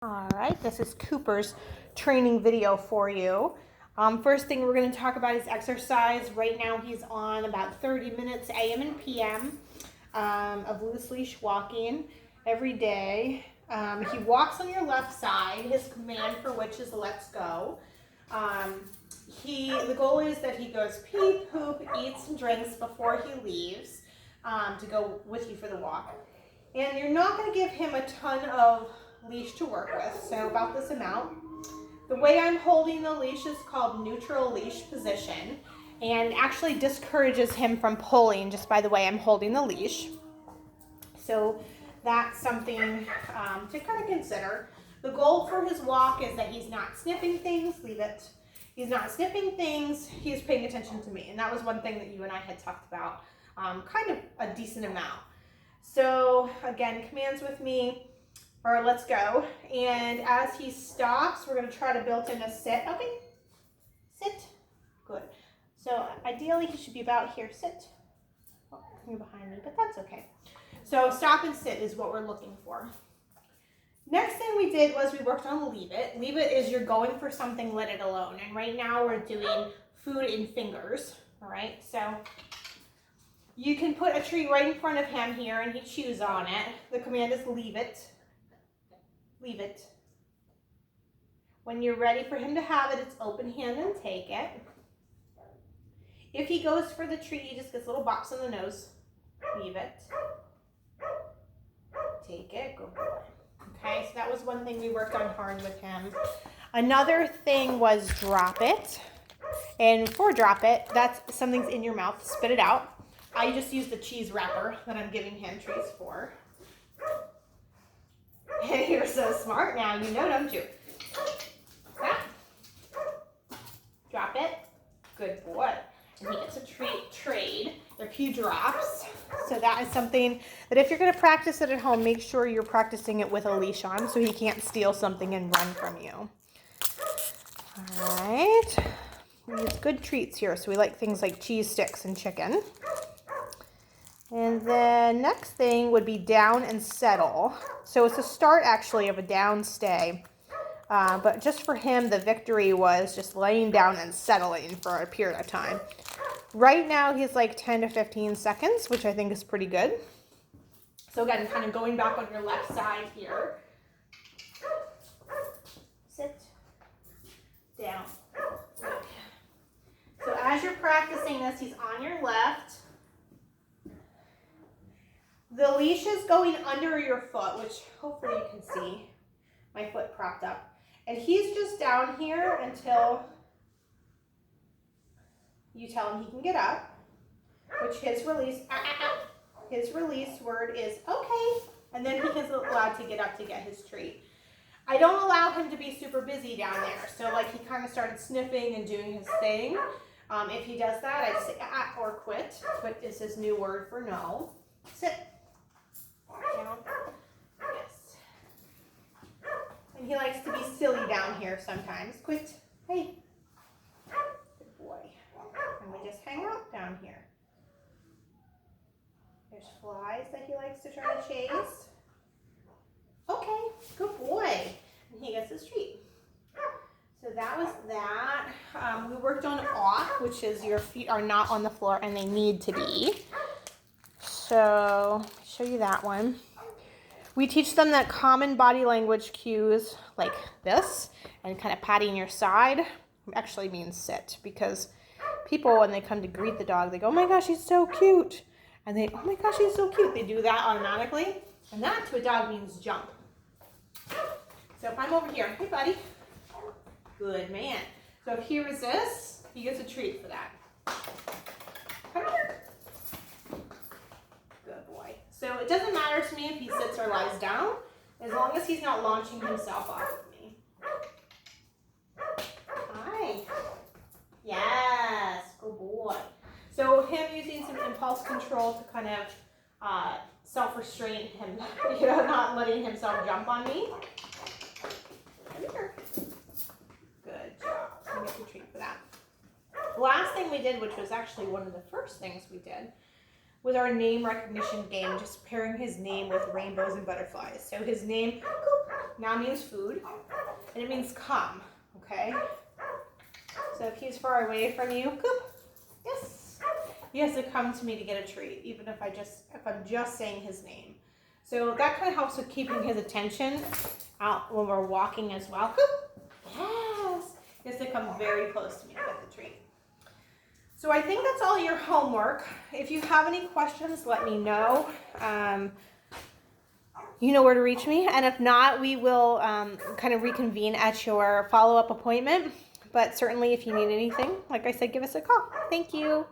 All right, this is Cooper's training video for you. First thing we're going to talk about is exercise. Right now he's on about 30 minutes AM and PM of loose leash walking every day. He walks on your left side. His command for which is let's go. The goal is that he goes pee, poop, eats and drinks before he leaves to go with you for the walk. And you're not going to give him a ton of leash to work with, so about this amount. The way I'm holding the leash is called neutral leash position, and actually discourages him from pulling just by the way I'm holding the leash. So that's something to kind of consider. The goal for his walk is that he's not sniffing things, leave it. He's not sniffing things, he's paying attention to me, and that was one thing that you and I had talked about kind of a decent amount. So again, commands with me, or let's go. And as he stops, we're going to try to build in a sit. Okay, sit. Good. So ideally, he should be about here. Sit. Oh, you're behind me, but that's okay. So stop and sit is what we're looking for. Next thing we did was we worked on leave it. Leave it is you're going for something, let it alone. And right now we're doing food in fingers. All right, so you can put a treat right in front of him here and he chews on it. The command is leave it. Leave it. When you're ready for him to have it, it's open hand and take it. If he goes for the treat, he just gets a little box on the nose. Leave it. Take it. Go for it. Okay, so that was one thing we worked on hard with him. Another thing was drop it. And for drop it, that's something's in your mouth. Spit it out. I just use the cheese wrapper that I'm giving him treats for. And you're so smart now, you know, don't you? Yeah. Drop it. Good boy. And he gets a treat trade. They're few drops. So that is something that if you're going to practice it at home, make sure you're practicing it with a leash on so he can't steal something and run from you. All right. We use good treats here. So we like things like cheese sticks and chicken. And then next thing would be down and settle. So it's a start actually of a down stay. But just for him, the victory was just laying down and settling for a period of time. Right now he's like 10 to 15 seconds, which I think is pretty good. So again, kind of going back on your left side here. Sit. Down. So as you're practicing this, he's on your left. The leash is going under your foot, which hopefully you can see. My foot propped up. And he's just down here until you tell him he can get up, which his release word is okay. And then he is allowed to get up to get his treat. I don't allow him to be super busy down there. So like he kind of started sniffing and doing his thing. If he does that, I just say or quit. Quit is his new word for no. Sit. Down. Yes. And he likes to be silly down here sometimes. Quit. Hey. Good boy. And we just hang out down here. There's flies that he likes to try to chase. Okay. Good boy. And he gets his treat. So that was that. We worked on off, which is your feet are not on the floor and they need to be. So, I'll show you that one. We teach them that common body language cues like this and kind of patting your side actually means sit, because people, when they come to greet the dog, they go, oh my gosh, he's so cute. And they, oh my gosh, he's so cute. They do that automatically. And that to a dog means jump. So if I'm over here, hey buddy. Good man. So if he resists, he gets a treat for that. Come here. Good boy. So it doesn't matter to me if he sits or lies down, as long as he's not launching himself off of me. Hi. Yes. Good boy. So him using some impulse control to kind of self-restrain him, not letting himself jump on me. Come here. Good job. I get the treat for that. The last thing we did, which was actually one of the first things we did, was our name recognition game, just pairing his name with rainbows and butterflies. So his name now means food, and it means come, okay? So if he's far away from you, Coop, yes, he has to come to me to get a treat, even if I'm just saying his name. So that kind of helps with keeping his attention out when we're walking as well. Coop, yes, he has to come very close to me to get the treat. So I think that's all your homework. If you have any questions, let me know. You know where to reach me. And if not, we will kind of reconvene at your follow-up appointment. But certainly if you need anything, like I said, give us a call. Thank you.